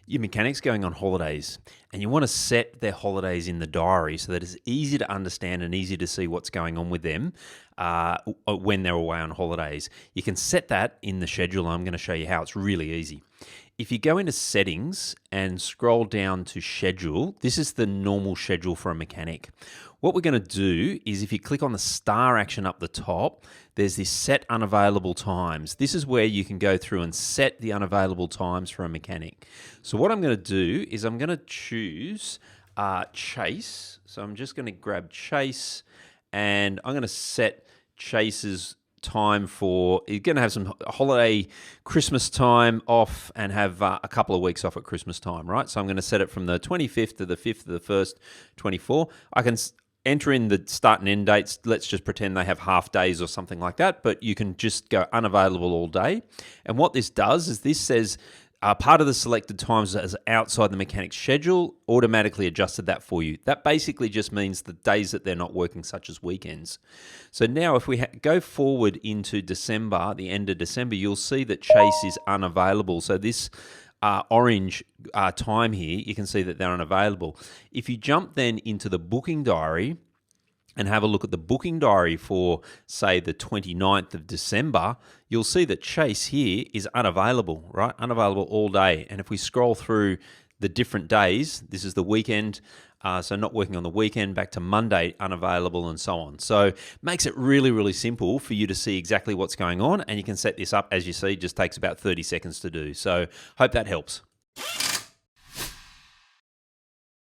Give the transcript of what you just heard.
Your mechanic's going on holidays and you want to set their holidays in the diary so that it's easy to understand and easy to see what's going on with them when they're away on holidays. You can set that in the schedule. I'm going to show you how. It's really easy. If you go into settings and scroll down to schedule, this is the normal schedule for a mechanic. What we're going to do is if you click on the star action up the top, there's this set unavailable times. This is where you can go through and set the unavailable times for a mechanic. So what I'm going to do is I'm going to choose Chase. So I'm just going to grab Chase and I'm going to set Chase's time for, you're going to have some holiday Christmas time off and have a couple of weeks off at Christmas time, right? So I'm going to set it from the 25th to the 5th to the 1st, 24. I can enter in the start and end dates. Let's just pretend they have half days or something like that, but you can just go unavailable all day. And what this does is this says part of the selected times is outside the mechanic's schedule, automatically adjusted that for you. That basically just means the days that they're not working, such as weekends. So now if we go forward into December, the end of December, you'll see that Chase is unavailable. So this orange time here, you can see that they're unavailable. If you jump then into the booking diary and have a look at the booking diary for, say, the 29th of December, you'll see that Chase here is unavailable, right? Unavailable all day. And if we scroll through the different days, this is the weekend, so not working on the weekend, back to Monday, unavailable, and so on. So makes it really, really simple for you to see exactly what's going on, and you can set this up, as you see, just takes about 30 seconds to do. So hope that helps.